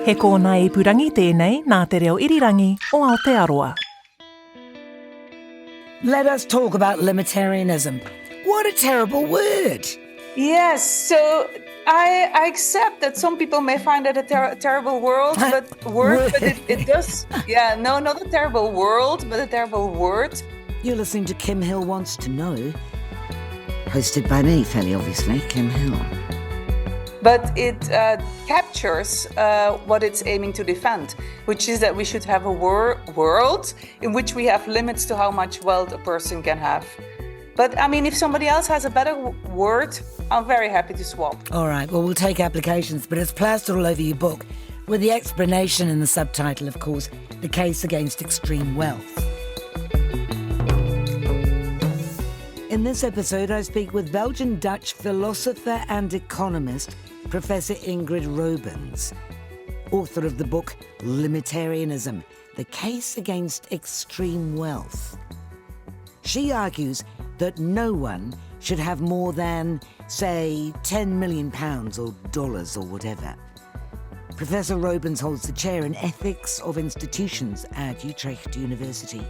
He kōna I purangi tēnei nā te reo irirangi o Aotearoa. Let us talk about limitarianism. What a terrible word. Yes, so I accept that some people may find it a terrible word, but it does. Yeah, no, not a terrible word, but a terrible word. You're listening to Kim Hill Wants to Know, hosted by me, fairly obviously, Kim Hill. But it captures what it's aiming to defend, which is that we should have a world in which we have limits to how much wealth a person can have. But I mean, if somebody else has a better word, I'm very happy to swap. All right, well, we'll take applications, but it's plastered all over your book, with the explanation in the subtitle, of course, The Case Against Extreme Wealth. In this episode, I speak with Belgian-Dutch philosopher and economist, Professor Ingrid Robeyns, author of the book Limitarianism, The Case Against Extreme Wealth. She argues that no one should have more than, say, £10 million or dollars or whatever. Professor Robeyns holds the chair in Ethics of Institutions at Utrecht University.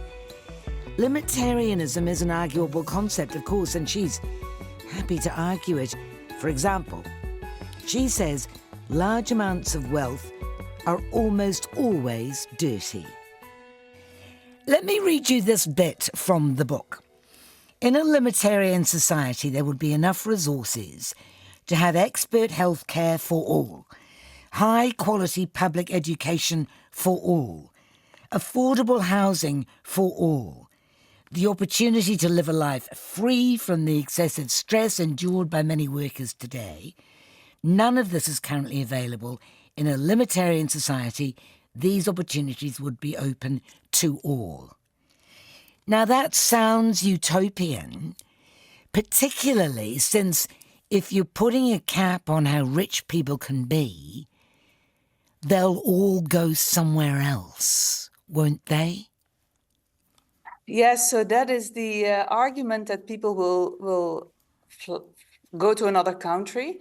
Limitarianism is an arguable concept, of course, and she's happy to argue it. For example, she says large amounts of wealth are almost always dirty. Let me read you this bit from the book. In a limitarian society, there would be enough resources to have expert health care for all, high-quality public education for all, affordable housing for all, the opportunity to live a life free from the excessive stress endured by many workers today. None of this is currently available. In a limitarian society, these opportunities would be open to all. Now that sounds utopian, particularly since if you're putting a cap on how rich people can be, they'll all go somewhere else, won't they? Yes, so that is the argument that people will go to another country.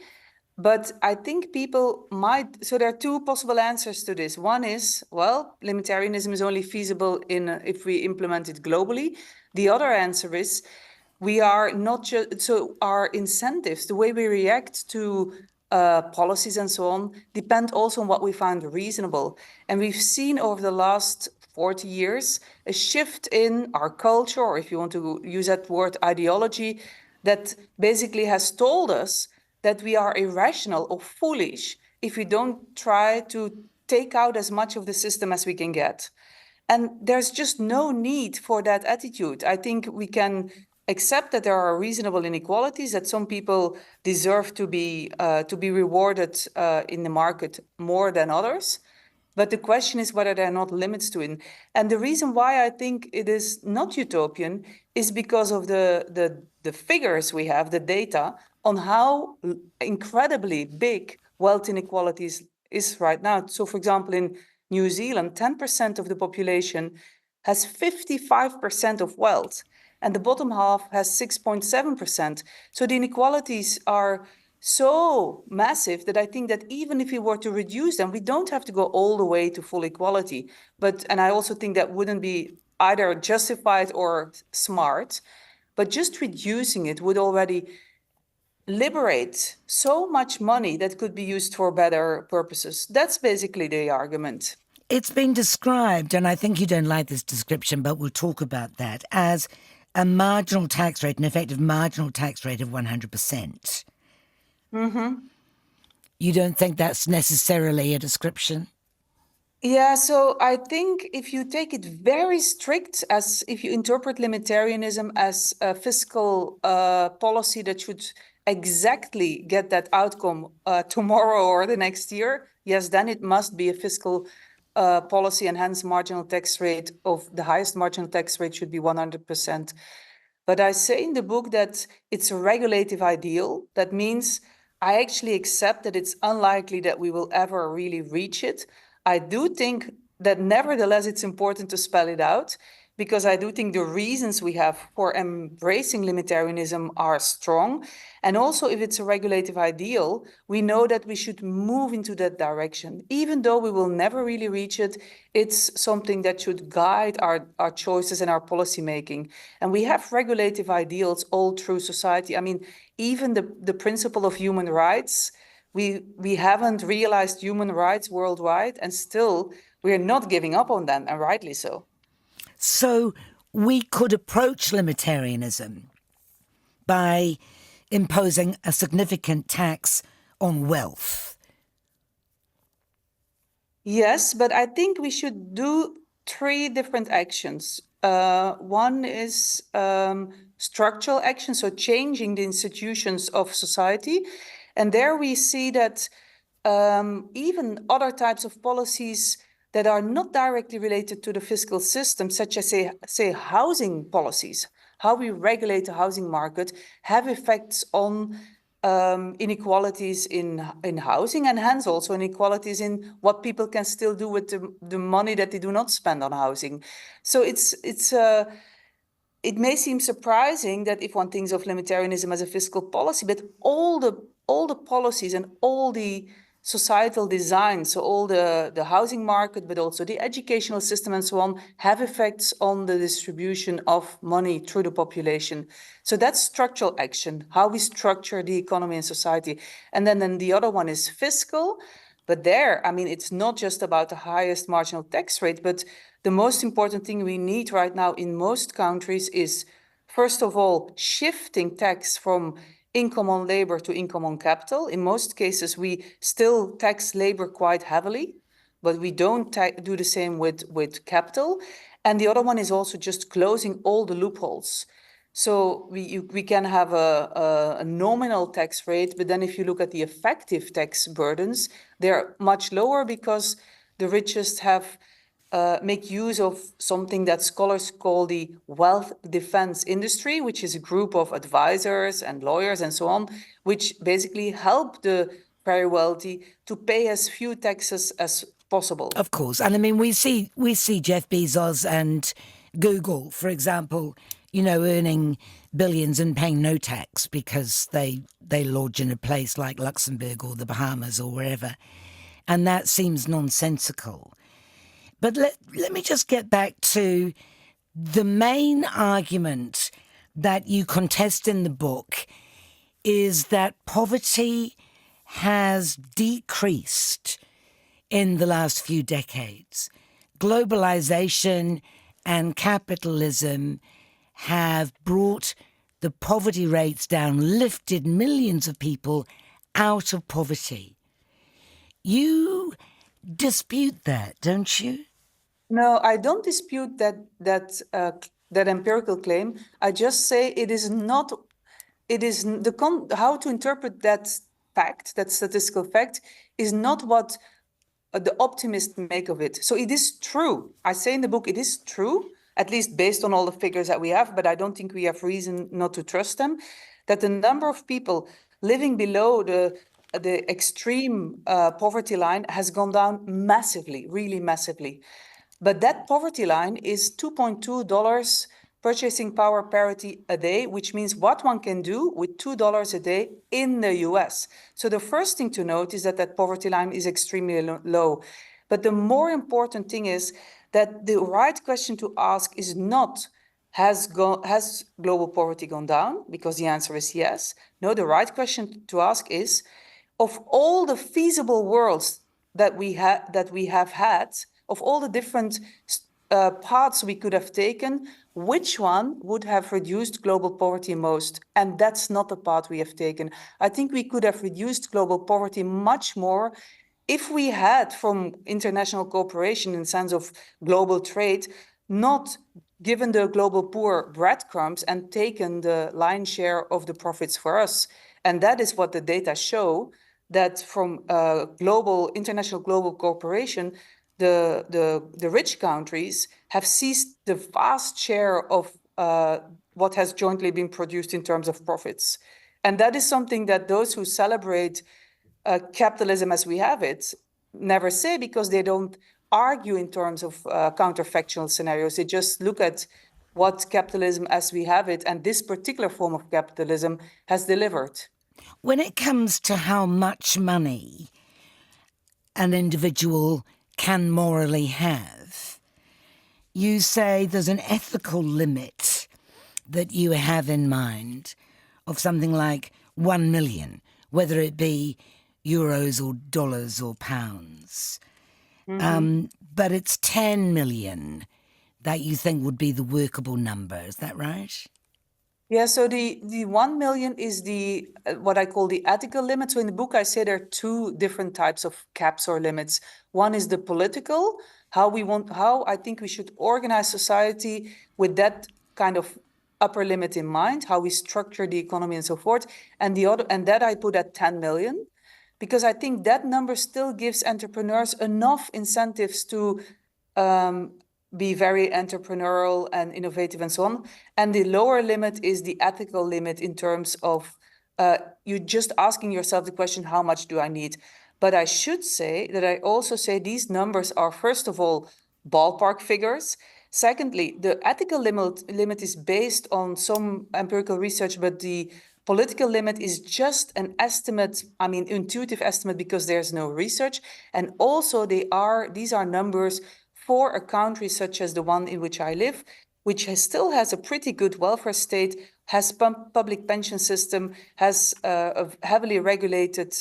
But I think people might, so there are two possible answers to this. One is, well, limitarianism is only feasible if we implement it globally. The other answer is, we are not just, so our incentives, the way we react to policies and so on, depend also on what we find reasonable. And we've seen over the last 40 years a shift in our culture, or if you want to use that word, ideology, that basically has told us that we are irrational or foolish if we don't try to take out as much of the system as we can get. And there's just no need for that attitude. I think we can accept that there are reasonable inequalities, that some people deserve to be rewarded in the market more than others. But the question is whether there are not limits to it. And the reason why I think it is not utopian is because of the figures we have, the data, on how incredibly big wealth inequalities is right now. So, for example, in New Zealand, 10% of the population has 55% of wealth, and the bottom half has 6.7%. So the inequalities are so massive that I think that even if we were to reduce them, we don't have to go all the way to full equality. And I also think that wouldn't be either justified or smart, but just reducing it would already liberate so much money that could be used for better purposes. That's basically the argument. It's been described, and I think you don't like this description, but we'll talk about that, as a marginal tax rate, an effective marginal tax rate of 100%. Mm-hmm. You don't think that's necessarily a description? Yeah, so I think if you take it very strict, as if you interpret limitarianism as a fiscal policy that should exactly get that outcome tomorrow or the next year, yes, then it must be a fiscal policy, and hence marginal tax rate of the highest marginal tax rate should be 100%. But I say in the book that it's a regulative ideal. That means I actually accept that it's unlikely that we will ever really reach it. I do think that nevertheless it's important to spell it out, because I do think the reasons we have for embracing limitarianism are strong. And also, if it's a regulative ideal, we know that we should move into that direction. Even though we will never really reach it, it's something that should guide our choices and our policy making. And we have regulative ideals all through society. I mean, even the principle of human rights, we haven't realized human rights worldwide, and still we're not giving up on them, and rightly so. So we could approach limitarianism by imposing a significant tax on wealth. Yes, but I think we should do three different actions. One is structural action, so changing the institutions of society. And there we see that even other types of policies that are not directly related to the fiscal system, such as, say housing policies, how we regulate the housing market, have effects on inequalities in housing, and hence also inequalities in what people can still do with the money that they do not spend on housing. So it may seem surprising that if one thinks of limitarianism as a fiscal policy, but all the policies and all the societal design, so all the housing market, but also the educational system and so on, have effects on the distribution of money through the population. So that's structural action, how we structure the economy and society. And then the other one is fiscal. But there, I mean, it's not just about the highest marginal tax rate, but the most important thing we need right now in most countries is, first of all, shifting tax from income on labor to income on capital. In most cases, we still tax labor quite heavily, but we don't do the same with capital. And the other one is also just closing all the loopholes. So we can have a nominal tax rate, but then if you look at the effective tax burdens, they're much lower because the richest have make use of something that scholars call the wealth defense industry, which is a group of advisors and lawyers and so on, which basically help the very wealthy to pay as few taxes as possible. Of course. And I mean, we see Jeff Bezos and Google, for example, earning billions and paying no tax because they lodge in a place like Luxembourg or the Bahamas or wherever. And that seems nonsensical. But let me just get back to the main argument that you contest in the book is that poverty has decreased in the last few decades. Globalization and capitalism have brought the poverty rates down, lifted millions of people out of poverty. You dispute that, don't you? No, I don't dispute that empirical claim. I just say it is not. It is how to interpret that fact, that statistical fact, is not what the optimists make of it. So it is true. I say in the book, it is true, at least based on all the figures that we have, but I don't think we have reason not to trust them, that the number of people living below the extreme poverty line has gone down massively, really massively. But that poverty line is $2.2 purchasing power parity a day, which means what one can do with $2 a day in the US. So the first thing to note is that poverty line is extremely low. But the more important thing is that the right question to ask is not, has global poverty gone down? Because the answer is yes. No, the right question to ask is, of all the feasible worlds that we have had, of all the different paths we could have taken, which one would have reduced global poverty most? And that's not the path we have taken. I think we could have reduced global poverty much more if we had, from international cooperation in the sense of global trade, not given the global poor breadcrumbs and taken the lion's share of the profits for us. And that is what the data show, that from international global cooperation, the rich countries have seized the vast share of what has jointly been produced in terms of profits. And that is something that those who celebrate capitalism as we have it never say, because they don't argue in terms of counterfactual scenarios. They just look at what capitalism as we have it and this particular form of capitalism has delivered. When it comes to how much money an individual can morally have, you say there's an ethical limit that you have in mind of something like 1 million, whether it be euros or dollars or pounds. But it's 10 million that you think would be the workable number. Is that right? Yeah, so the 1 million is the what I call the ethical limit. So in the book, I say there are two different types of caps or limits. One is the political, how I think we should organize society with that kind of upper limit in mind, how we structure the economy and so forth. And the other, and that I put at 10 million, because I think that number still gives entrepreneurs enough incentives to be very entrepreneurial and innovative and so on. And the lower limit is the ethical limit in terms of you just asking yourself the question, how much do I need? But I should say that I also say these numbers are, first of all, ballpark figures. Secondly, the ethical limit is based on some empirical research, but the political limit is just an estimate, I mean, intuitive estimate, because there's no research. And also these are numbers for a country such as the one in which I live, which still has a pretty good welfare state, has public pension system, has a heavily regulated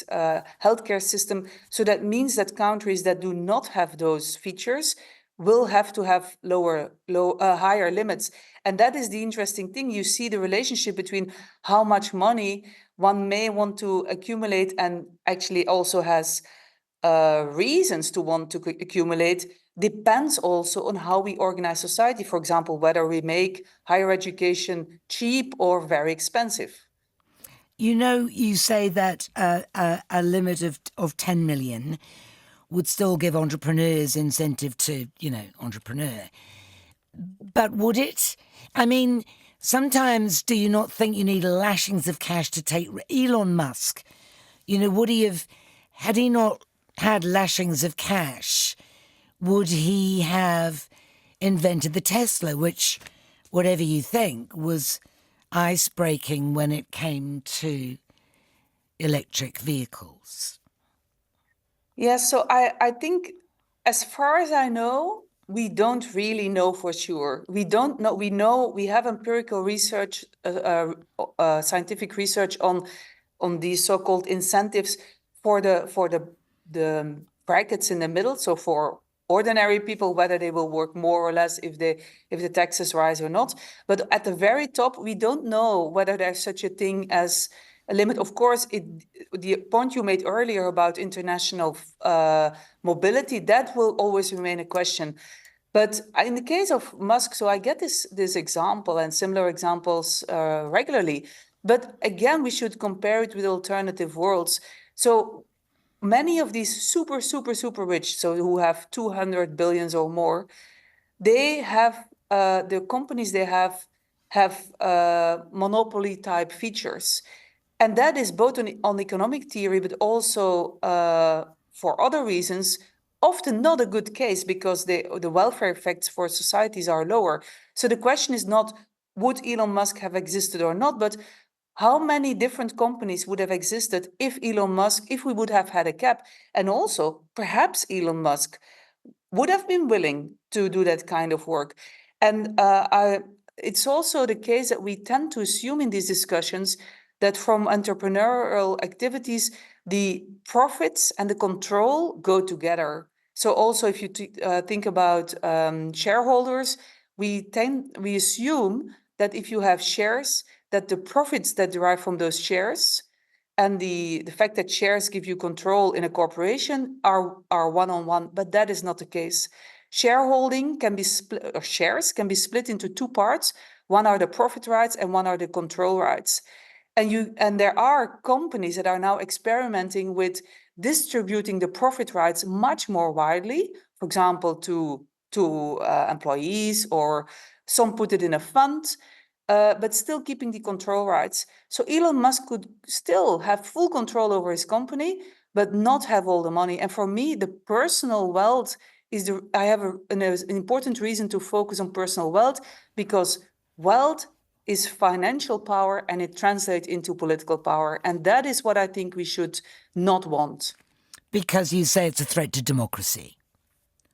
healthcare system. So that means that countries that do not have those features will have to have higher limits. And that is the interesting thing. You see the relationship between how much money one may want to accumulate and actually also has reasons to want to accumulate depends also on how we organize society. For example, whether we make higher education cheap or very expensive. You know, you say that a limit of 10 million would still give entrepreneurs incentive to, entrepreneur. But would it? I mean, sometimes do you not think you need lashings of cash to take Elon Musk? Would he have, had he not had lashings of cash, would he have invented the Tesla, which, whatever you think, was ice-breaking when it came to electric vehicles? Yes, so I think, as far as I know, we don't really know for sure. We don't know. We have empirical research, scientific research on these so-called incentives for the brackets in the middle. So for ordinary people, whether they will work more or less if the taxes rise or not. But at the very top, we don't know whether there's such a thing as a limit. Of course, the point you made earlier about international mobility, that will always remain a question. But in the case of Musk, so I get this example and similar examples regularly. But again, we should compare it with alternative worlds. So many of these super, super, super rich, so who have 200 billions or more, they have the companies they have monopoly type features. And that is both on economic theory, but also for other reasons, often not a good case, because the welfare effects for societies are lower. So the question is not, would Elon Musk have existed or not, but how many different companies would have existed if we would have had a cap? And also, perhaps Elon Musk would have been willing to do that kind of work. And it's also the case that we tend to assume in these discussions that from entrepreneurial activities, the profits and the control go together. So also, if you think about shareholders, we assume that if you have shares, that the profits that derive from those shares and the fact that shares give you control in a corporation are one-on-one, but that is not the case. Shareholding can be split, or shares can be split into two parts. One are the profit rights and one are the control rights. And there are companies that are now experimenting with distributing the profit rights much more widely, for example, to employees, or some put it in a fund, but still keeping the control rights. So Elon Musk could still have full control over his company, but not have all the money. And for me, the personal wealth I have an important reason to focus on personal wealth, because wealth is financial power and it translates into political power. And that is what I think we should not want. Because you say it's a threat to democracy.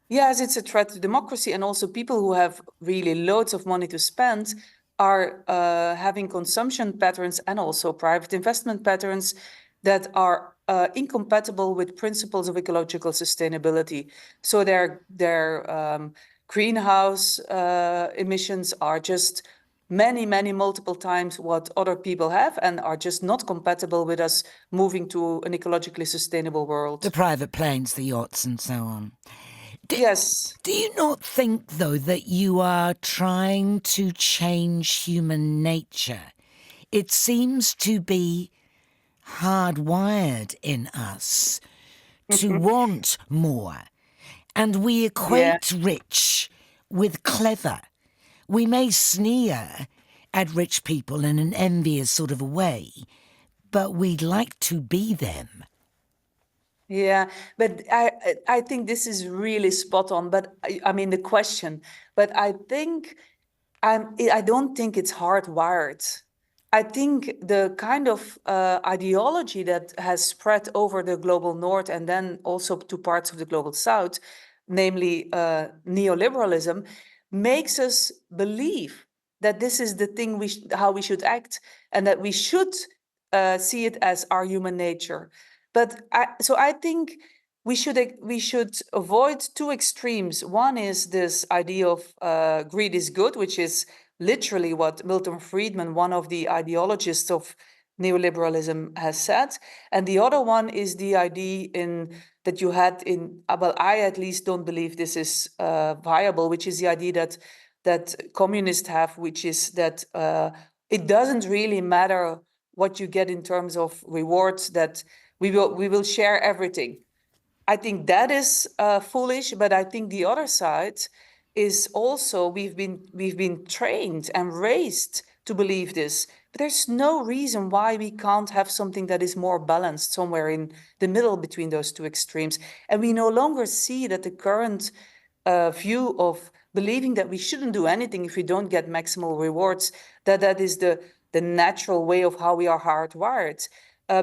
Yes, it's a threat to democracy. And also people who have really loads of money to spend are having consumption patterns and also private investment patterns that are incompatible with principles of ecological sustainability. So their greenhouse emissions are just many multiple times what other people have and are just not compatible with us moving to an ecologically sustainable world. The private planes, the yachts and so on. Yes. Do you not think, though, that you are trying to change human nature? It seems to be hardwired in us to want more. And we equate rich with clever. We may sneer at rich people in an envious sort of a way, but we'd like to be them. Yeah, but I think this is really spot on. But I mean the question. But I think I don't think it's hardwired. I think the kind of ideology that has spread over the global north and then also to parts of the global south, namely neoliberalism, makes us believe that this is the thing how we should act, and that we should see it as our human nature. But I think we should avoid two extremes. One is this idea of greed is good, which is literally what Milton Friedman, one of the ideologists of neoliberalism, has said. And the other one is the idea that you had in, well, I at least don't believe this is viable, which is the idea that communists have, which is that it doesn't really matter what you get in terms of rewards, that we will share everything. I think that is foolish, but I think the other side is also we've been trained and raised to believe this. But there's no reason why we can't have something that is more balanced somewhere in the middle between those two extremes. And we no longer see that the current view of believing that we shouldn't do anything if we don't get maximal rewards, that is the natural way of how we are hardwired.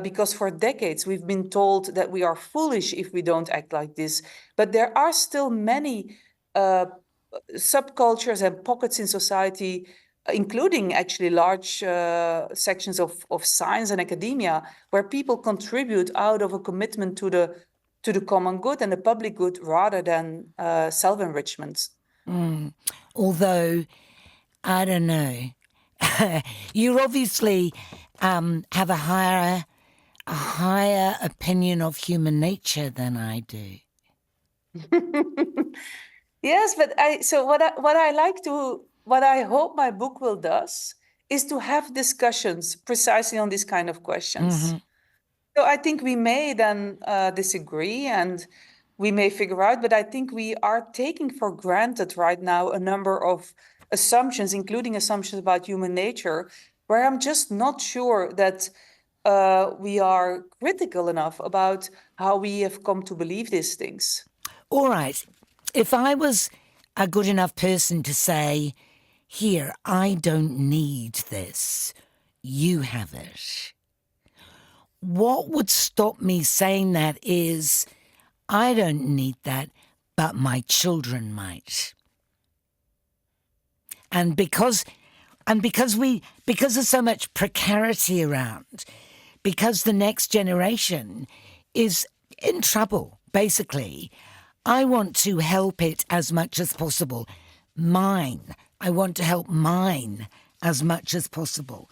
Because for decades we've been told that we are foolish if we don't act like this. But there are still many subcultures and pockets in society, including actually large sections of science and academia, where people contribute out of a commitment to the common good and the public good rather than self-enrichment. Although, I don't know, you obviously have a higher opinion of human nature than I do. Yes, but what I hope my book will does is to have discussions precisely on these kind of questions. So I think we may then disagree and we may figure out, but I think we are taking for granted right now a number of assumptions, including assumptions about human nature, where I'm just not sure that we are critical enough about how we have come to believe these things. All right. If I was a good enough person to say, here, I don't need this, you have it, what would stop me saying that is, I don't need that, but my children might. And because there's so much precarity around, because the next generation is in trouble, basically, I want to help it as much as possible. I want to help mine as much as possible.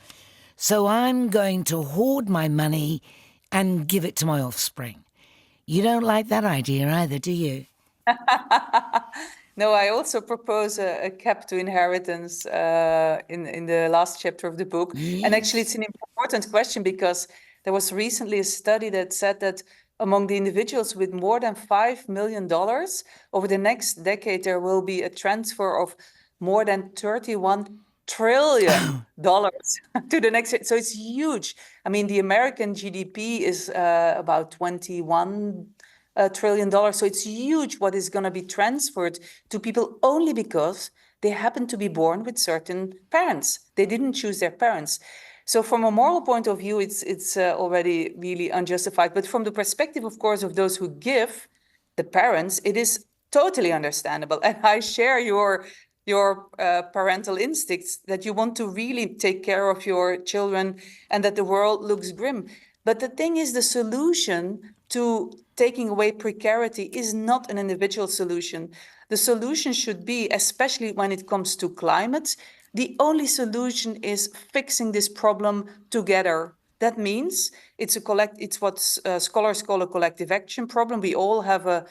So I'm going to hoard my money and give it to my offspring. You don't like that idea either, do you? No, I also propose a cap to inheritance in the last chapter of the book. Yes. And actually, it's an important question because there was recently a study that said that among the individuals with more than $5 million, over the next decade, there will be a transfer of more than $31 trillion to the next. So it's huge. I mean, the American GDP is about 21 trillion. So it's huge what is going to be transferred to people only because they happen to be born with certain parents. They didn't choose their parents. So from a moral point of view, it's already really unjustified. But from the perspective, of course, of those who give, the parents, it is totally understandable. And I share your parental instincts that you want to really take care of your children and that the world looks grim. But the thing is, the solution to taking away precarity is not an individual solution. The solution should be, especially when it comes to climate, the only solution is fixing this problem together. That means it's what scholars call a collective action problem. We all have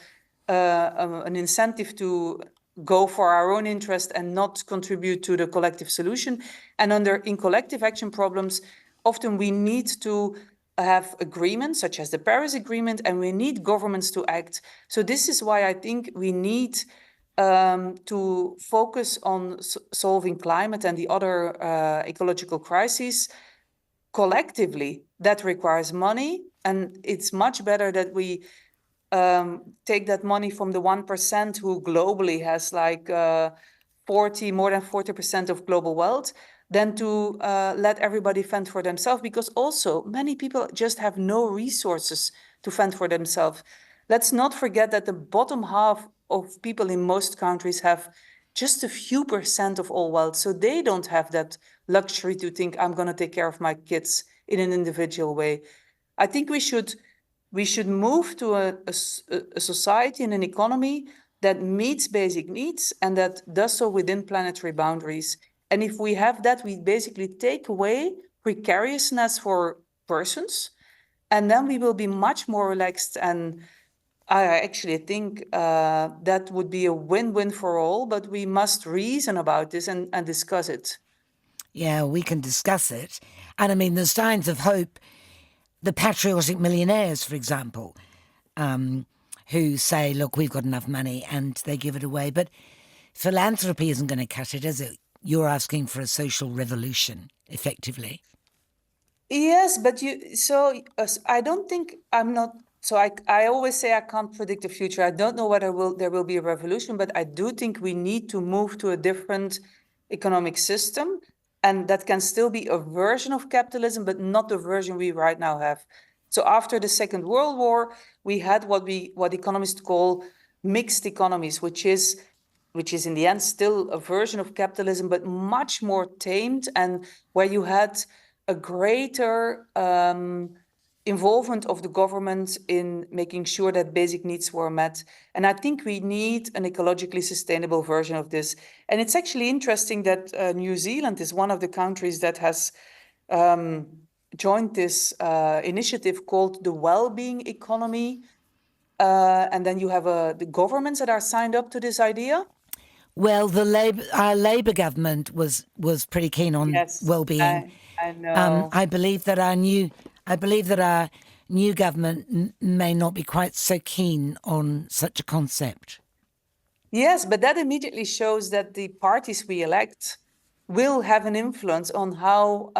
an incentive to go for our own interest and not contribute to the collective solution. And in collective action problems, often we need to have agreements such as the Paris Agreement, and we need governments to act. So this is why I think we need to focus on solving climate and the other ecological crises collectively. That requires money, and it's much better that we take that money from the 1% who globally has like more than 40% of global wealth, than to let everybody fend for themselves, because also many people just have no resources to fend for themselves. Let's not forget that the bottom half of people in most countries have just a few percent of all wealth. So they don't have that luxury to think, I'm going to take care of my kids in an individual way. I think we should move to a society and an economy that meets basic needs and that does so within planetary boundaries. And if we have that, we basically take away precariousness for persons, and then we will be much more relaxed. And I actually think that would be a win-win for all, but we must reason about this and discuss it. Yeah, we can discuss it. And I mean, there's signs of hope. The patriotic millionaires, for example, who say, look, we've got enough money, and they give it away. But philanthropy isn't going to cut it, is it? You're asking for a social revolution, effectively. Yes, but I don't think I'm not. So I always say I can't predict the future. I don't know whether there will be a revolution, but I do think we need to move to a different economic system, and that can still be a version of capitalism, but not the version we right now have. So after the Second World War, we had what economists call mixed economies, which is in the end still a version of capitalism, but much more tamed, and where you had a greater involvement of the government in making sure that basic needs were met. And I think we need an ecologically sustainable version of this. And it's actually interesting that New Zealand is one of the countries that has joined this initiative called the well-being economy. And then you have the governments that are signed up to this idea. Well, our Labour government was pretty keen on well-being. I know. I believe that our new government may not be quite so keen on such a concept. Yes, but that immediately shows that the parties we elect will have an influence on how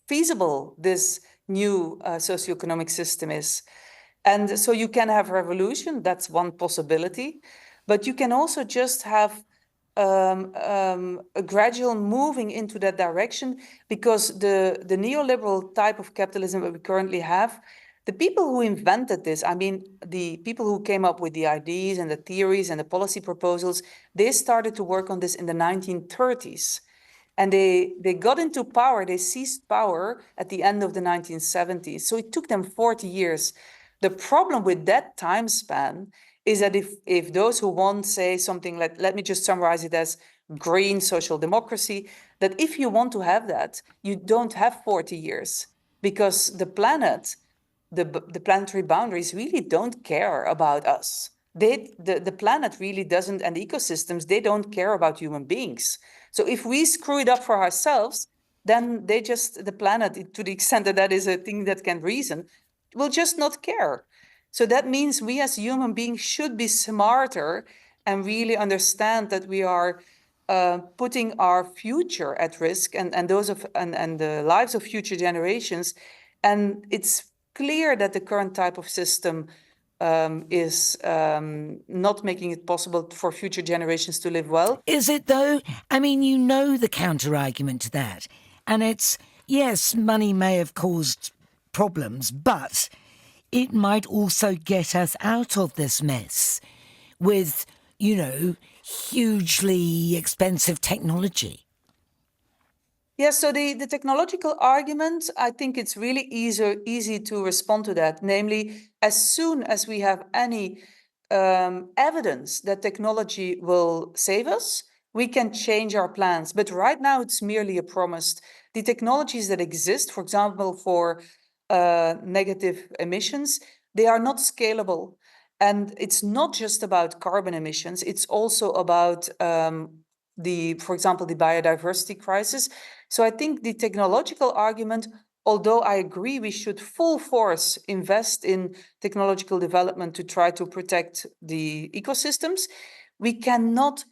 feasible this new socioeconomic system is. And so you can have revolution, that's one possibility, but you can also just have a gradual moving into that direction, because the neoliberal type of capitalism that we currently have, the people who invented this, I mean, the people who came up with the ideas and the theories and the policy proposals, they started to work on this in the 1930s. And they got into power, they seized power at the end of the 1970s. So it took them 40 years. The problem with that time span is that if those who want say something like, let me just summarize it as green social democracy, that if you want to have that, you don't have 40 years, because the planet, the planetary boundaries really don't care about us. The planet really doesn't, and the ecosystems, they don't care about human beings. So if we screw it up for ourselves, then the planet, to the extent that that is a thing that can reason, will just not care. So that means we as human beings should be smarter and really understand that we are putting our future at risk, and the lives of future generations. And it's clear that the current type of system is not making it possible for future generations to live well. Is it though? I mean, you know the counter-argument to that. And it's, yes, money may have caused problems, but it might also get us out of this mess with, you know, hugely expensive technology. Yeah, so the technological argument, I think it's really easy to respond to that. Namely, as soon as we have any evidence that technology will save us, we can change our plans. But right now, it's merely a promise. The technologies that exist, for example, for negative emissions, they are not scalable. And it's not just about carbon emissions, it's also about for example, the biodiversity crisis. So I think the technological argument, although I agree we should full force invest in technological development to try to protect the ecosystems, we cannot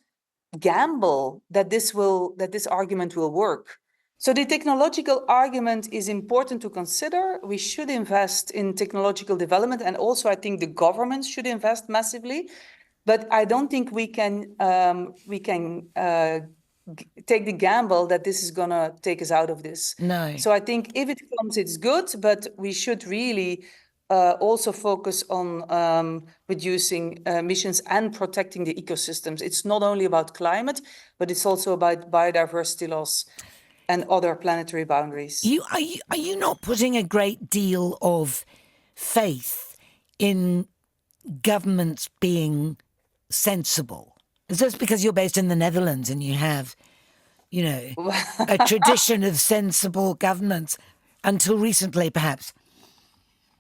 gamble that this argument will work. So the technological argument is important to consider. We should invest in technological development, and also I think the governments should invest massively. But I don't think we can take the gamble that this is going to take us out of this. No. So I think if it comes, it's good, but we should really also focus on reducing emissions and protecting the ecosystems. It's not only about climate, but it's also about biodiversity loss and other planetary boundaries. Are you not putting a great deal of faith in governments being sensible? Is this because you're based in the Netherlands and you have, you know, a tradition of sensible governments until recently, perhaps?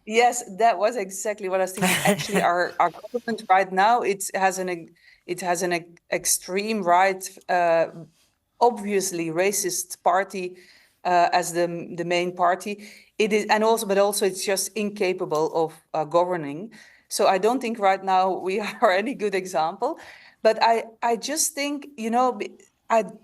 Yes, that was exactly what I was thinking. Actually, our government right now, it has an extreme right, obviously racist party as the main party. It is, but also it's just incapable of governing. So I don't think right now we are any good example. But I just think, you know,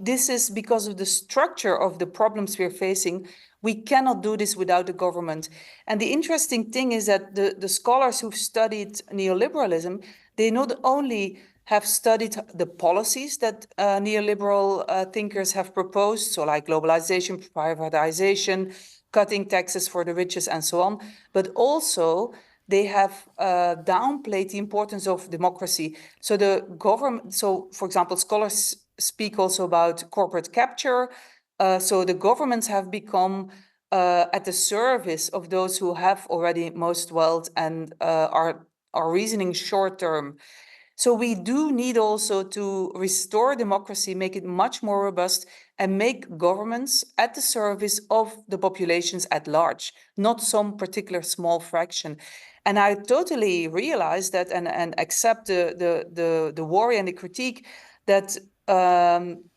this is because of the structure of the problems we're facing. We cannot do this without the government. And the interesting thing is that the scholars who've studied neoliberalism, they not only have studied the policies that neoliberal thinkers have proposed, so like globalization, privatization, cutting taxes for the richest, and so on, but also they have downplayed the importance of democracy. So the government, so for example, scholars speak also about corporate capture. So the governments have become at the service of those who have already most wealth and are reasoning short term. So we do need also to restore democracy, make it much more robust, and make governments at the service of the populations at large, not some particular small fraction. And I totally realize that and accept the worry and the critique that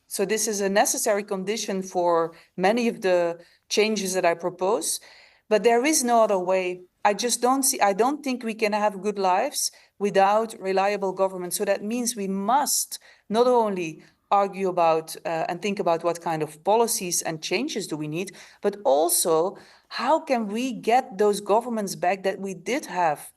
so this is a necessary condition for many of the changes that I propose, but there is no other way. I don't think we can have good lives without reliable government. So that means we must not only argue about and think about what kind of policies and changes do we need, but also how can we get those governments back that we did have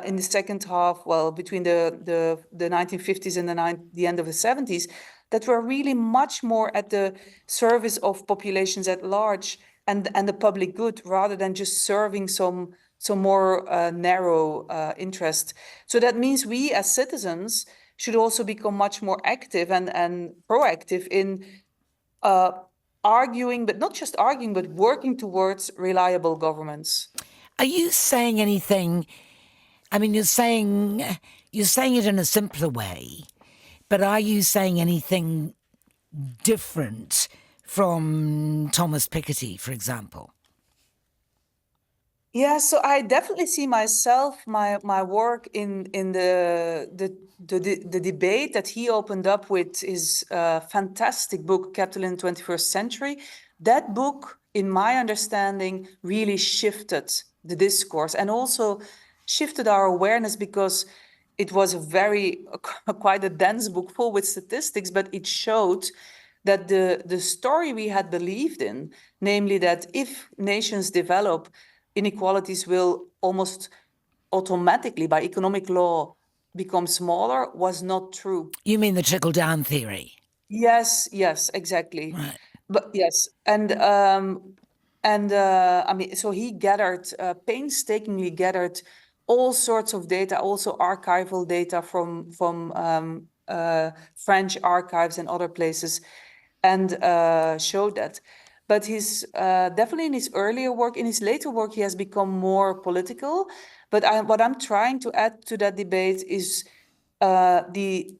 in the second half, well, between the 1950s and the end of the 70s, that were really much more at the service of populations at large and the public good, rather than just serving some more narrow interest. So that means we as citizens should also become much more active and proactive in arguing, but not just arguing, but working towards reliable governments. Are you saying anything? I mean, you're saying it in a simpler way, but are you saying anything different from Thomas Piketty, for example? Yeah, so I definitely see myself, my work in the debate that he opened up with his fantastic book, Capital in the 21st Century. That book, in my understanding, really shifted the discourse and also shifted our awareness, because it was quite a dense book full with statistics, but it showed that the story we had believed in, namely that if nations develop, inequalities will almost automatically, by economic law, become smaller was not true. You mean the trickle-down theory? Yes, exactly. Right. But yes, and I mean, so he gathered, painstakingly gathered all sorts of data, also archival data from French archives and other places, and showed that. But he's definitely in his earlier work, in his later work, he has become more political. But what I'm trying to add to that debate is the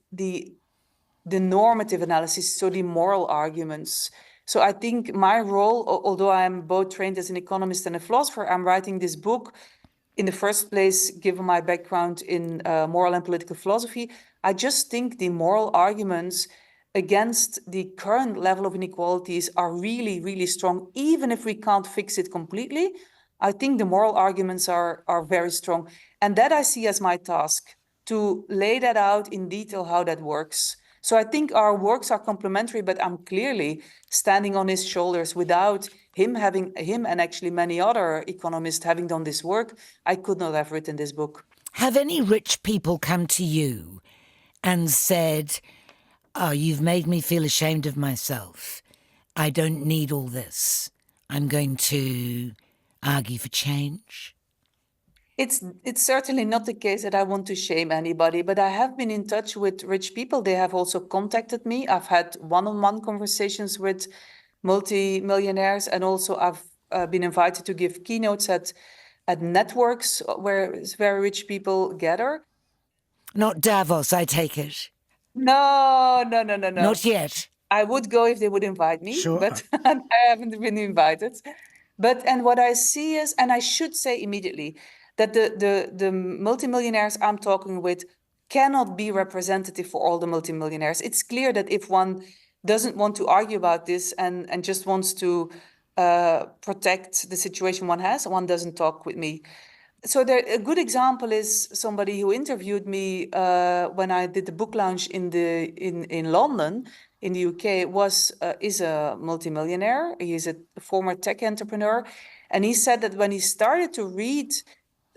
normative analysis, so the moral arguments. So I think my role, although I'm both trained as an economist and a philosopher, I'm writing this book in the first place, given my background in moral and political philosophy. I just think the moral arguments against the current level of inequalities are really, really strong, even if we can't fix it completely. I think the moral arguments are very strong. And that I see as my task, to lay that out in detail how that works. So I think our works are complementary, but I'm clearly standing on his shoulders. Without him and actually many other economists having done this work, I could not have written this book. Have any rich people come to you and said, "Oh, you've made me feel ashamed of myself. I don't need all this. I'm going to argue for change"? It's certainly not the case that I want to shame anybody, but I have been in touch with rich people. They have also contacted me. I've had one-on-one conversations with multi-millionaires, and also I've been invited to give keynotes at networks where very rich people gather. Not Davos, I take it. No. Not yet. I would go if they would invite me, Sure. but I haven't been invited. And what I see is, and I should say immediately, that the multimillionaires I'm talking with cannot be representative for all the multimillionaires. It's clear that if one doesn't want to argue about this and just wants to protect the situation one has, one doesn't talk with me. So a good example is somebody who interviewed me when I did the book launch in London, in the UK, is a multimillionaire. He is a former tech entrepreneur, and he said that when he started to read,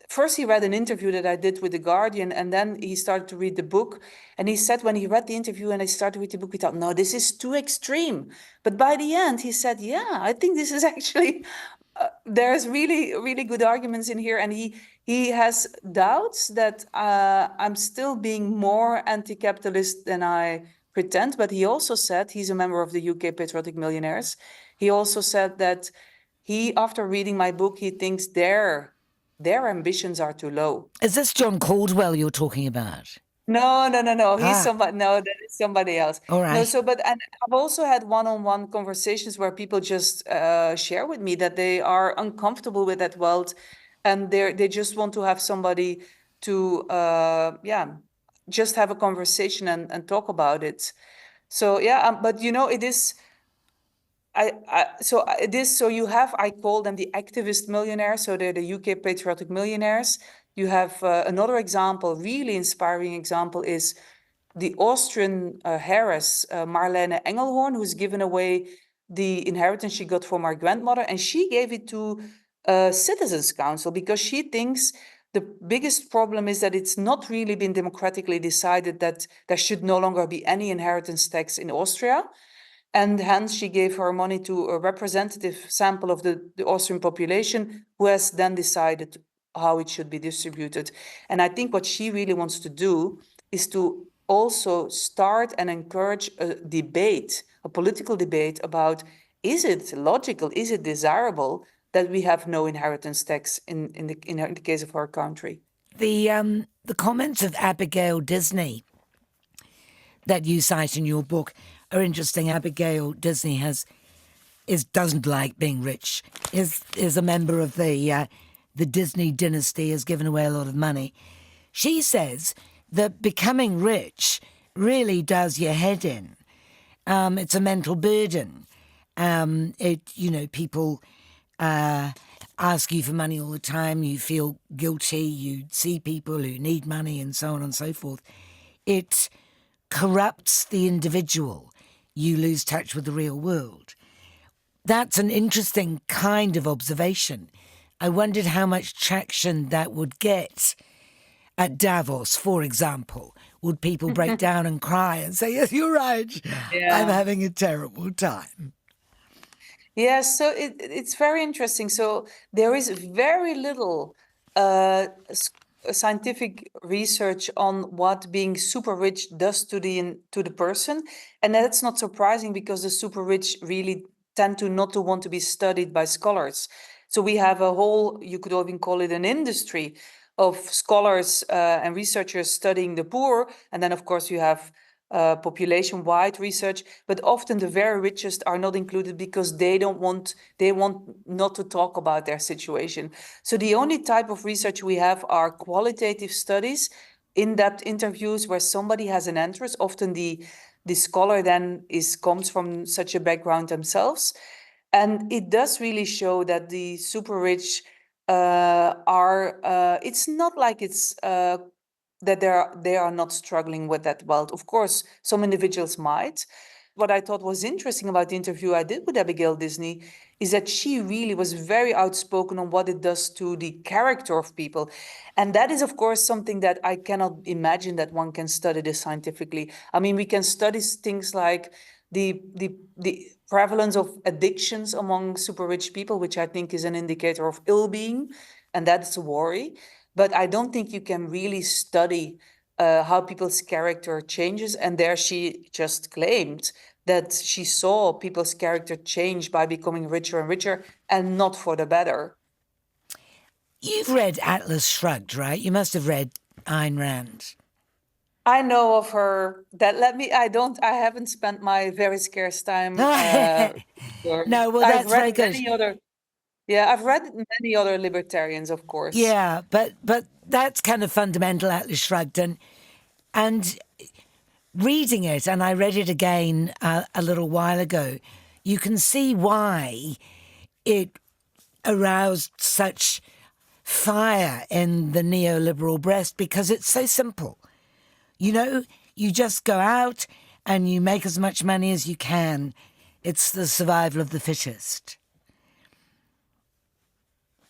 first he read an interview that I did with The Guardian, and then he started to read the book. And he said when he read the interview and I started to read the book, he thought, no, this is too extreme. But by the end, he said, yeah, I think this is actually there's really, really good arguments in here, and he has doubts that I'm still being more anti-capitalist than I pretend. But he also said, he's a member of the UK Patriotic Millionaires. He also said that after reading my book, he thinks their ambitions are too low. Is this John Caldwell you're talking about? No. He's somebody. No, that is somebody else. All right. No, and I've also had one-on-one conversations where people just share with me that they are uncomfortable with that wealth, and they just want to have somebody to just have a conversation and talk about it. So but it is. So you have, I call them the activist millionaires. So they're the UK patriotic millionaires. You have another example, really inspiring example, is the Austrian heiress, Marlene Engelhorn, who's given away the inheritance she got from her grandmother, and she gave it to a citizens' council because she thinks the biggest problem is that it's not really been democratically decided that there should no longer be any inheritance tax in Austria. And hence she gave her money to a representative sample of the Austrian population, who has then decided how it should be distributed. And I think what she really wants to do is to also start and encourage a debate, a political debate about, is it logical, is it desirable that we have no inheritance tax in the case of our country? The comments of Abigail Disney that you cite in your book are interesting. Abigail Disney doesn't like being rich. Is a member of the Disney dynasty, has given away a lot of money. She says that becoming rich really does your head in. It's a mental burden. People ask you for money all the time. You feel guilty. You see people who need money and so on and so forth. It corrupts the individual. You lose touch with the real world. That's an interesting kind of observation. I wondered how much traction that would get at Davos, for example. Would people break down and cry and say, yes, you're right, I'm having a terrible time? Yes, so it's very interesting. So there is very little scientific research on what being super rich does to the person, and that's not surprising because the super rich really tend to not to want to be studied by scholars. So we have a whole, you could even call it an industry of scholars and researchers studying the poor, and then of course you have population-wide research, but often the very richest are not included because they want not to talk about their situation. So the only type of research we have are qualitative studies, in-depth interviews where somebody has an interest. Often the scholar then comes from such a background themselves, and it does really show that the super rich are. It's not like it's that they are not struggling with that wealth. Of course, some individuals might. What I thought was interesting about the interview I did with Abigail Disney is that she really was very outspoken on what it does to the character of people. And that is, of course, something that I cannot imagine that one can study this scientifically. I mean, we can study things like the prevalence of addictions among super rich people, which I think is an indicator of ill-being, and that's a worry. But I don't think you can really study how people's character changes. And there she just claimed that she saw people's character change by becoming richer and richer, and not for the better. You've read Atlas Shrugged, right? You must have read Ayn Rand. I know of her. I haven't spent my very scarce time. No, well, I've that's very read good. I've read many other libertarians, of course. Yeah, but that's kind of fundamental, Atlas Shrugged. And reading it, and I read it again a little while ago, you can see why it aroused such fire in the neoliberal breast, because it's so simple. You know, you just go out and you make as much money as you can. It's the survival of the fittest.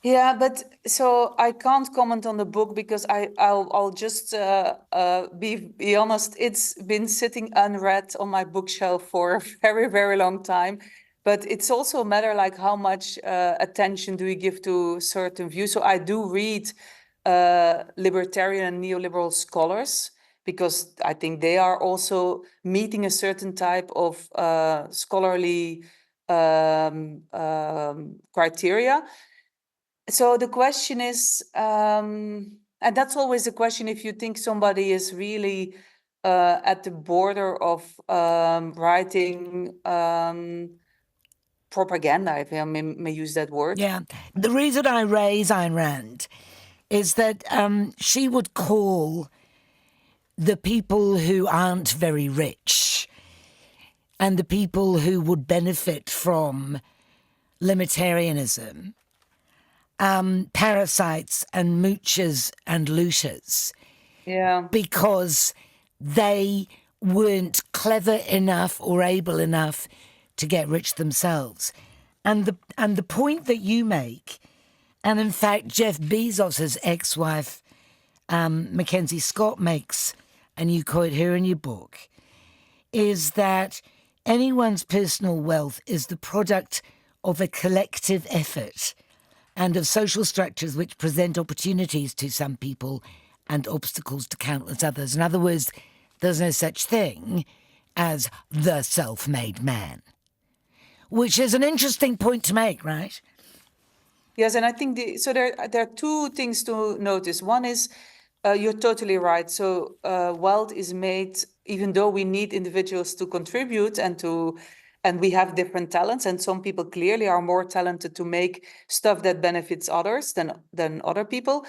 Yeah, but so I can't comment on the book because I'll just be honest. It's been sitting unread on my bookshelf for a very, very long time. But it's also a matter like how much attention do we give to certain views. So I do read libertarian and neoliberal scholars because I think they are also meeting a certain type of scholarly criteria. So the question is, and that's always the question, if you think somebody is really at the border of writing propaganda, if I may use that word. Yeah. The reason I raise Ayn Rand is that she would call the people who aren't very rich and the people who would benefit from limitarianism parasites and moochers and looters. Yeah. Because they weren't clever enough or able enough to get rich themselves. And the point that you make, and in fact Jeff Bezos' ex-wife Mackenzie Scott makes, and you quote her in your book, is that anyone's personal wealth is the product of a collective effort and of social structures which present opportunities to some people and obstacles to countless others. In other words, there's no such thing as the self-made man, which is an interesting point to make, right? Yes, and I think there are two things to notice. One is you're totally right. So wealth is made, even though we need individuals to contribute and we have different talents, and some people clearly are more talented to make stuff that benefits others than other people.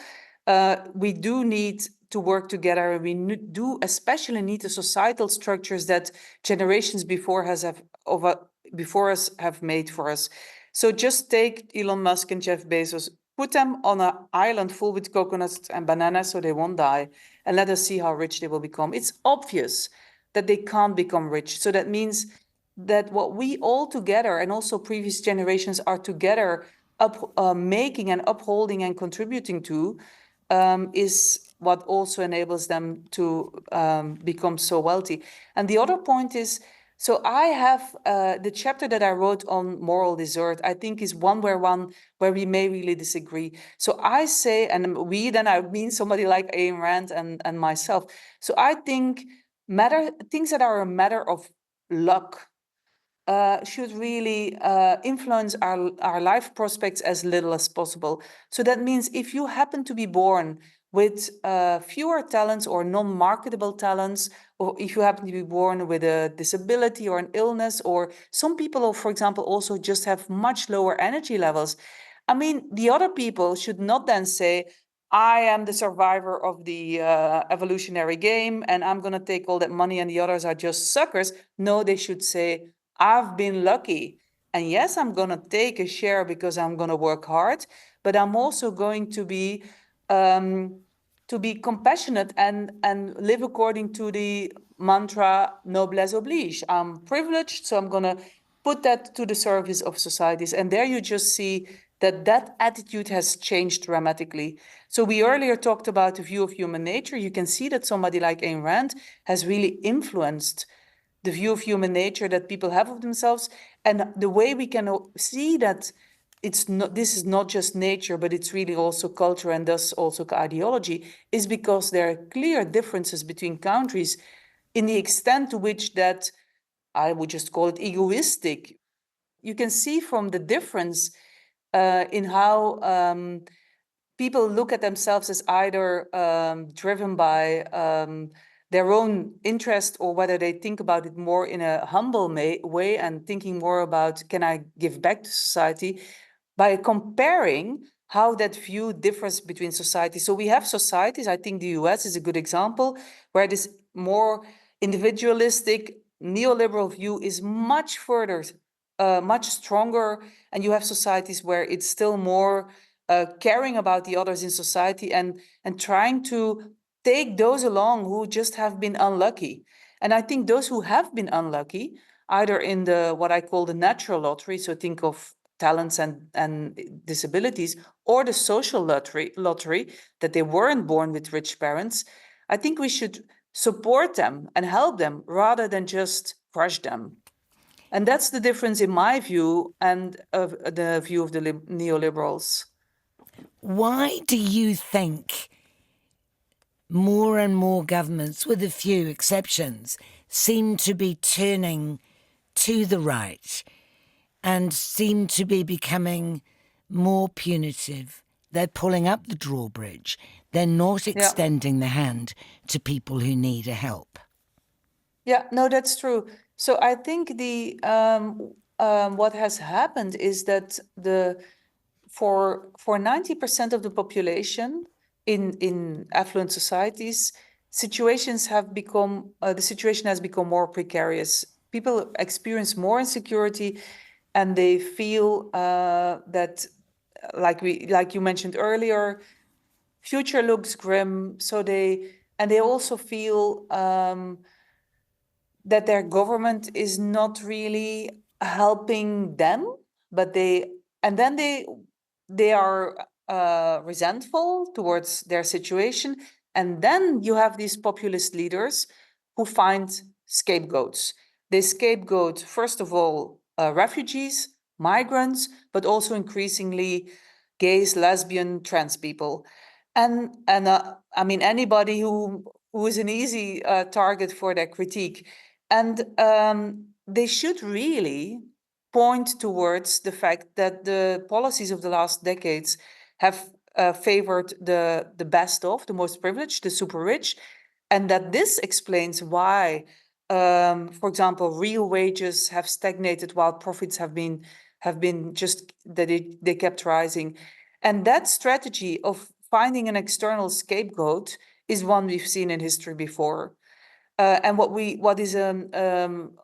We do need to work together. We do especially need the societal structures that generations before us have made for us. So just take Elon Musk and Jeff Bezos, put them on an island full with coconuts and bananas so they won't die, and let us see how rich they will become. It's obvious that they can't become rich. So that means that what we all together, and also previous generations, are together making and upholding and contributing to is what also enables them to become so wealthy. And the other point is, so I have the chapter that I wrote on moral desert, I think is one where we may really disagree. So I say, and we, then I mean somebody like Ayn Rand and myself. So I think things that are a matter of luck should really influence our life prospects as little as possible. So that means if you happen to be born with fewer talents or non-marketable talents, or if you happen to be born with a disability or an illness, or some people, for example, also just have much lower energy levels. I mean, the other people should not then say, I am the survivor of the evolutionary game and I'm going to take all that money and the others are just suckers. No, they should say, I've been lucky. And yes, I'm going to take a share because I'm going to work hard, but I'm also going to be compassionate and live according to the mantra noblesse oblige. I'm privileged, so I'm going to put that to the service of societies. And there you just see that attitude has changed dramatically. So we earlier talked about the view of human nature. You can see that somebody like Ayn Rand has really influenced the view of human nature that people have of themselves, and the way we can see that this is not just nature, but it's really also culture and thus also ideology, is because there are clear differences between countries in the extent to which that, I would just call it egoistic. You can see from the difference in how people look at themselves as either driven by their own interest, or whether they think about it more in a humble way and thinking more about, can I give back to society, by comparing how that view differs between societies. So we have societies, I think the US is a good example, where this more individualistic neoliberal view is much further, much stronger, and you have societies where it's still more caring about the others in society and trying to take those along who just have been unlucky. And I think those who have been unlucky, either in the what I call the natural lottery, so think of talents and disabilities, or the social lottery that they weren't born with rich parents, I think we should support them and help them rather than just crush them. And that's the difference in my view and of the view of the neoliberals. Why do you think more and more governments, with a few exceptions, seem to be turning to the right and seem to be becoming more punitive? They're pulling up the drawbridge. They're not extending the hand to people who need a help. Yeah, no, that's true. So I think the what has happened is that for 90% of the population in affluent societies, situations have become the situation has become more precarious. People experience more insecurity, and they feel that, like you mentioned earlier, future looks grim. So they also feel that their government is not really helping them, but they are resentful towards their situation. And then you have these populist leaders who find scapegoats. They scapegoat, first of all, refugees, migrants, but also increasingly gays, lesbian, trans people. And I mean, anybody who is an easy target for their critique. And they should really point towards the fact that the policies of the last decades have favored the best of, the most privileged, the super rich, and that this explains why, for example, real wages have stagnated while profits have been just that they kept rising. And that strategy of finding an external scapegoat is one we've seen in history before. And what is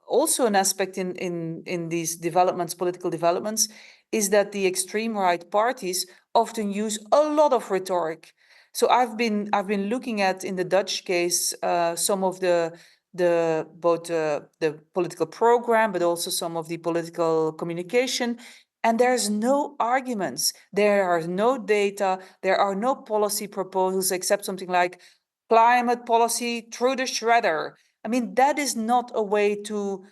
also an aspect in these developments, political developments, is that the extreme right parties often use a lot of rhetoric. So I've been looking at, in the Dutch case, some of both the political program, but also some of the political communication. And there's no arguments. There are no data. There are no policy proposals except something like climate policy through the shredder. I mean, that is not a way to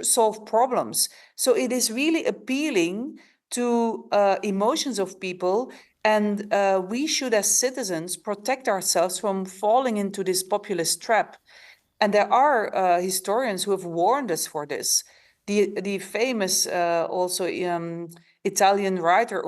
solve problems. So it is really appealing to emotions of people. And we should, as citizens, protect ourselves from falling into this populist trap. And there are historians who have warned us for this. The famous also Italian writer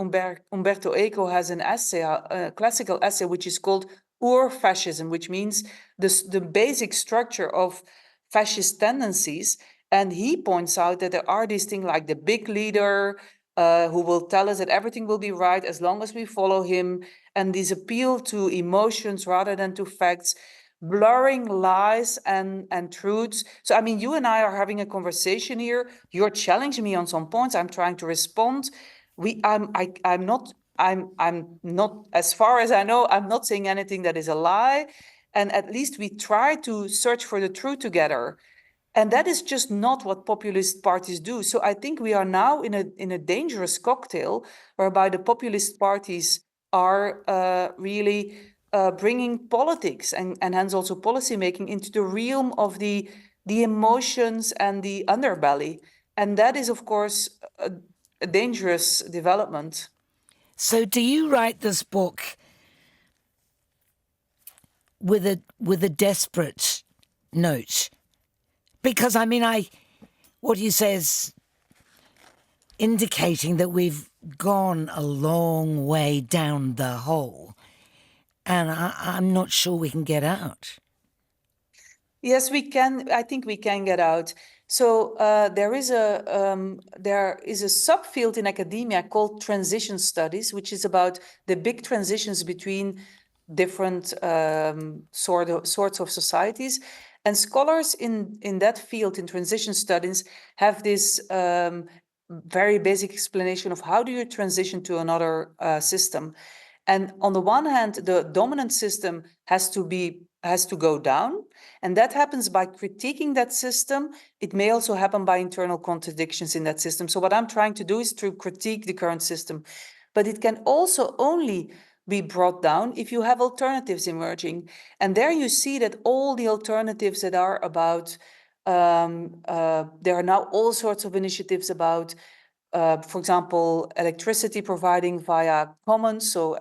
Umberto Eco has an essay, a classical essay, which is called Ur-fascism, which means the basic structure of fascist tendencies. And he points out that there are these things like the big leader who will tell us that everything will be right as long as we follow him, and this appeal to emotions rather than to facts, blurring lies and truths. So, I mean, you and I are having a conversation here. You're challenging me on some points. I'm trying to respond. I'm not, as far as I know, I'm not saying anything that is a lie. And at least we try to search for the truth together. And that is just not what populist parties do. So I think we are now in a dangerous cocktail whereby the populist parties are really bringing politics and hence also policymaking into the realm of the emotions and the underbelly. And that is, of course, a dangerous development. So do you write this book with a desperate note? Because, I mean, what you say is indicating that we've gone a long way down the hole, and I'm not sure we can get out. Yes, we can. I think we can get out. So there is a subfield in academia called transition studies, which is about the big transitions between different sorts of societies. And scholars in that field, in transition studies, have this very basic explanation of how do you transition to another system. And on the one hand, the dominant system has to go down, and that happens by critiquing that system. It may also happen by internal contradictions in that system. So what I'm trying to do is to critique the current system, but it can also only be brought down if you have alternatives emerging. And there you see that all the alternatives that are about, there are now all sorts of initiatives about, for example, electricity providing via commons, so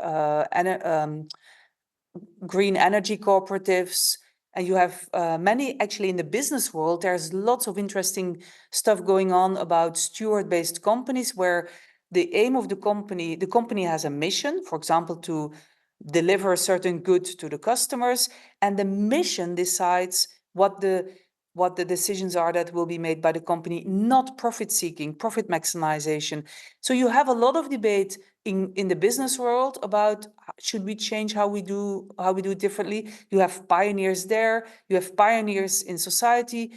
green energy cooperatives. And you have many, actually, in the business world, there's lots of interesting stuff going on about steward-based companies where the aim of the company has a mission, for example, to deliver a certain good to the customers, and the mission decides what the decisions are that will be made by the company, not profit seeking, profit maximization. So you have a lot of debate in the business world about should we change how we do it differently. You have pioneers there, you have pioneers in society,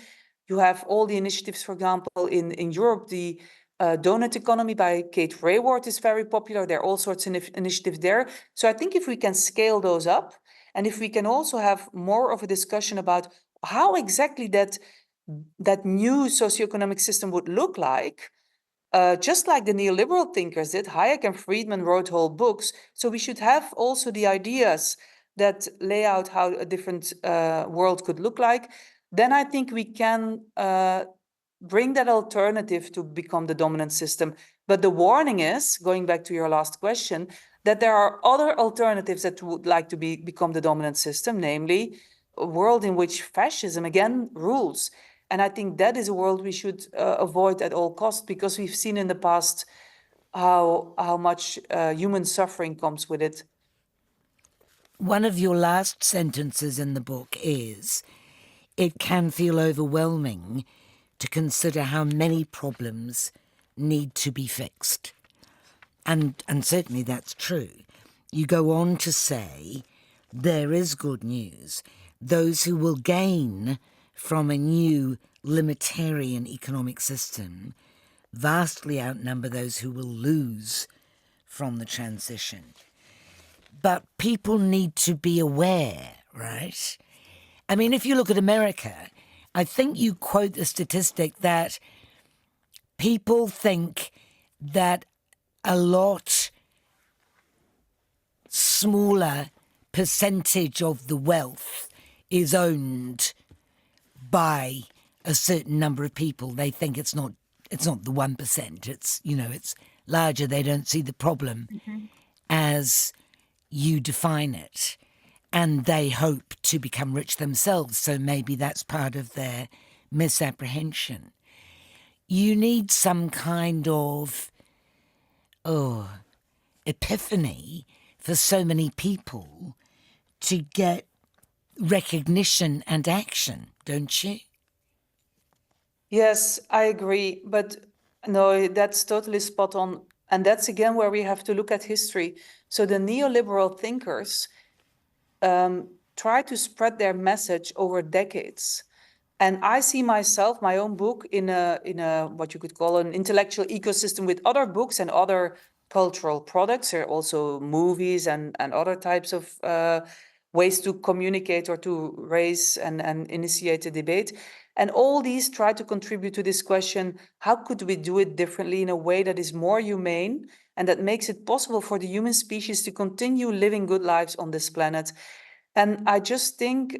you have all the initiatives, for example, in Europe, the donut economy by Kate Raworth is very popular. There are all sorts of initiatives there. So I think if we can scale those up, and if we can also have more of a discussion about how exactly that new socioeconomic system would look like, just like the neoliberal thinkers did, Hayek and Friedman wrote whole books. So we should have also the ideas that lay out how a different world could look like. Then I think we can bring that alternative to become the dominant system. But the warning is, going back to your last question, that there are other alternatives that would like to become the dominant system, namely a world in which fascism again rules. And I think that is a world we should avoid at all costs, because we've seen in the past how much human suffering comes with it. One of your last sentences in the book is, it can feel overwhelming to consider how many problems need to be fixed. And certainly that's true. You go on to say, there is good news. Those who will gain from a new limitarian economic system vastly outnumber those who will lose from the transition. But people need to be aware, right? I mean, if you look at America, I think you quote the statistic that people think that a lot smaller percentage of the wealth is owned by a certain number of people. They think it's not the 1%. It's, it's larger. They don't see the problem as you define it. And they hope to become rich themselves. So maybe that's part of their misapprehension. You need some kind of, epiphany for so many people to get recognition and action, don't you? Yes, I agree. But no, that's totally spot on. And that's again where we have to look at history. So the neoliberal thinkers try to spread their message over decades. And I see myself, my own book, in a what you could call an intellectual ecosystem with other books and other cultural products. There are also movies and other types of ways to communicate or to raise and initiate a debate. And all these try to contribute to this question, how could we do it differently in a way that is more humane and that makes it possible for the human species to continue living good lives on this planet? And I just think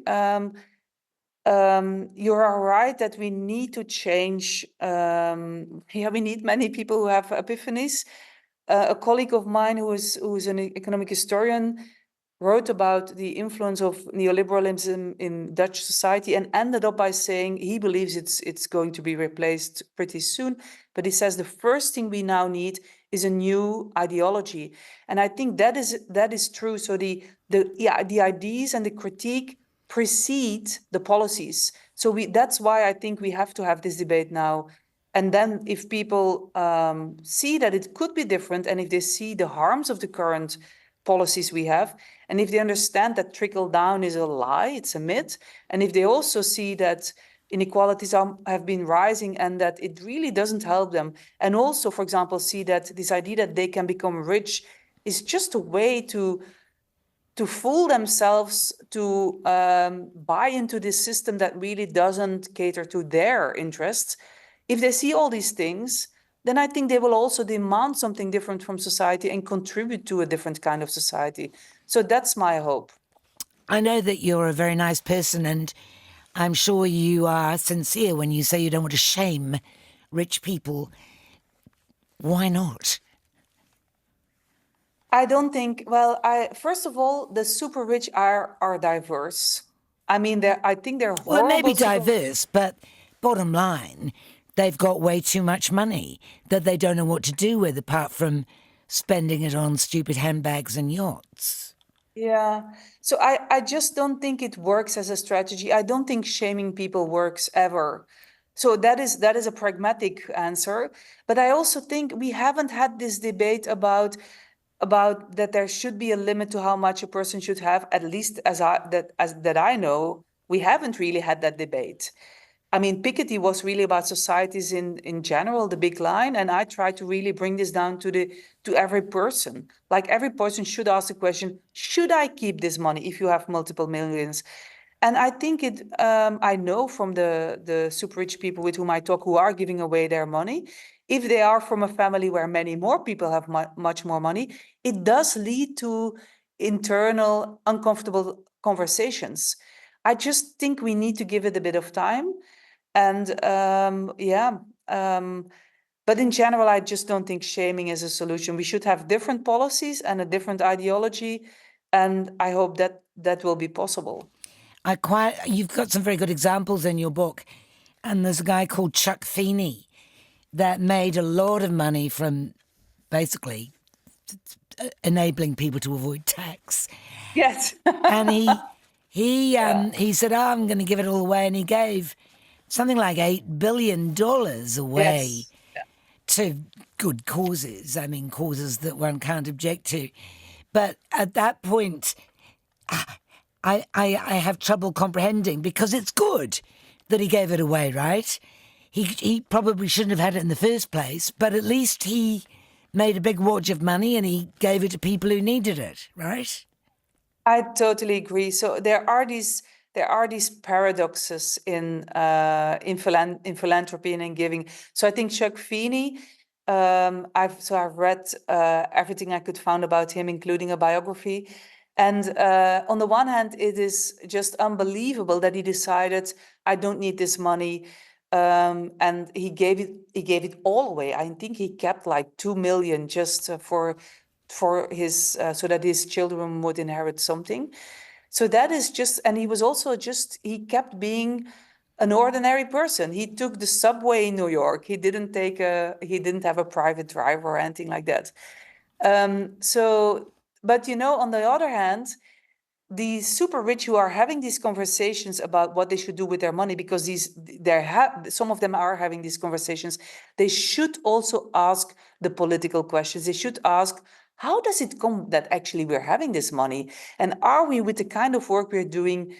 you are right that we need to change. We need many people who have epiphanies. A colleague of mine who is an economic historian wrote about the influence of neoliberalism in Dutch society and ended up by saying he believes it's going to be replaced pretty soon. But he says the first thing we now need is a new ideology, and I think that is true. So the ideas and the critique precede the policies. So that's why I think we have to have this debate now. And then if people see that it could be different, and if they see the harms of the current policies we have, and if they understand that trickle down is a lie, it's a myth, and if they also see that inequalities have been rising and that it really doesn't help them, and also, for example, see that this idea that they can become rich is just a way to fool themselves, to buy into this system that really doesn't cater to their interests. If they see all these things, then I think they will also demand something different from society and contribute to a different kind of society. So that's my hope. I know that you're a very nice person, and I'm sure you are sincere when you say you don't want to shame rich people. Why not? I don't think, well, first of all, the super rich are diverse. I mean, I think they're horrible. Well, it may be diverse, but bottom line, they've got way too much money that they don't know what to do with apart from spending it on stupid handbags and yachts. Yeah. So I just don't think it works as a strategy. I don't think shaming people works ever. So that is a pragmatic answer. But I also think we haven't had this debate about that there should be a limit to how much a person should have, at least as I know, we haven't really had that debate. I mean, Piketty was really about societies in general, the big line, and I try to really bring this down to every person. Like every person should ask the question: should I keep this money if you have multiple millions? And I think I know from the super rich people with whom I talk who are giving away their money, if they are from a family where many more people have much more money, it does lead to internal uncomfortable conversations. I just think we need to give it a bit of time. And but in general, I just don't think shaming is a solution. We should have different policies and a different ideology. And I hope that will be possible. You've got some very good examples in your book. And there's a guy called Chuck Feeney that made a lot of money from basically enabling people to avoid tax. Yes. And he said, "Oh, I'm going to give it all away," and he gave something like $8 billion away Yes. to good causes. I mean, causes that one can't object to. But at that point, I have trouble comprehending, because it's good that he gave it away, right? He probably shouldn't have had it in the first place, but at least he made a big wad of money and he gave it to people who needed it, right? I totally agree. So there are these paradoxes in philanthropy and in giving. So I think Chuck Feeney I've read everything I could find about him, including a biography. And on the one hand, it is just unbelievable that he decided, I don't need this money. And he gave it all away. I think he kept like 2 million just for his so that his children would inherit something. So that is just, and he was also just, he kept being an ordinary person. He took the subway in New York. He didn't have a private driver or anything like that. But on the other hand, the super rich who are having these conversations about what they should do with their money, because some of them are having these conversations, they should also ask the political questions. They should ask, how does it come that actually we're having this money? And are we, with the kind of work we're doing,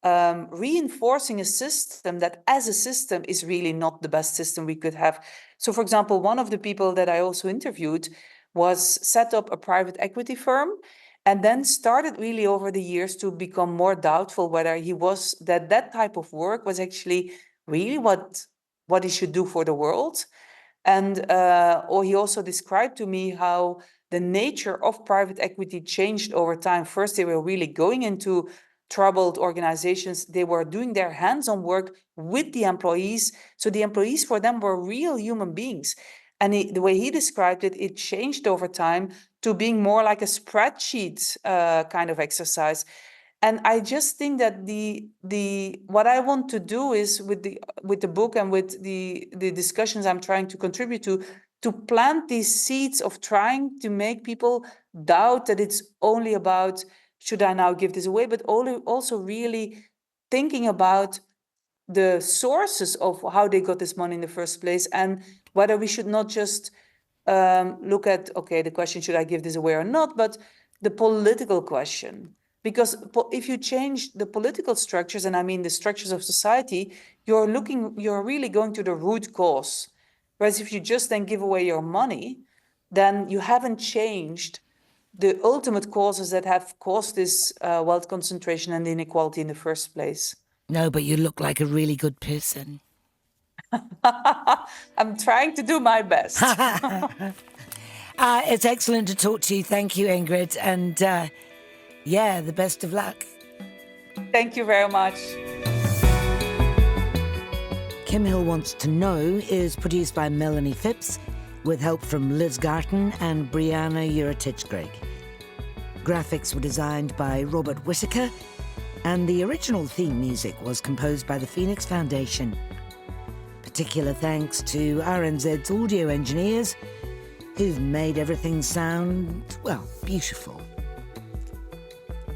reinforcing a system that as a system is really not the best system we could have? So, for example, one of the people that I also interviewed was set up a private equity firm, and then started really over the years to become more doubtful whether that type of work was actually really what he should do for the world. And or he also described to me how the nature of private equity changed over time. First, they were really going into troubled organizations. They were doing their hands-on work with the employees. So the employees for them were real human beings. And the way he described it, it changed over time to being more like a spreadsheet kind of exercise. And I just think that what I want to do is with the book and with the discussions I'm trying to contribute to plant these seeds of trying to make people doubt that it's only about, should I now give this away, but also really thinking about the sources of how they got this money in the first place, and whether we should not just look at, okay, the question, should I give this away or not, but the political question. Because if you change the political structures, and I mean the structures of society, you're really going to the root cause. Whereas if you just then give away your money, then you haven't changed the ultimate causes that have caused this wealth concentration and inequality in the first place. No, but you look like a really good person. I'm trying to do my best. It's excellent to talk to you. Thank you, Ingrid. And the best of luck. Thank you very much. Kim Hill Wants to Know is produced by Melanie Phipps with help from Liz Garton and Brianna Juratichgreg. Graphics were designed by Robert Whittaker, and the original theme music was composed by the Phoenix Foundation. Particular thanks to RNZ's audio engineers, who've made everything sound, well, beautiful.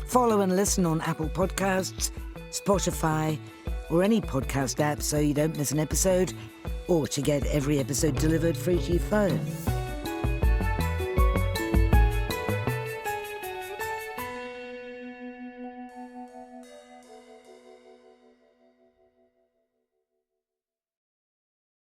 Follow and listen on Apple Podcasts, Spotify, or any podcast app so you don't miss an episode, or to get every episode delivered free to your phone.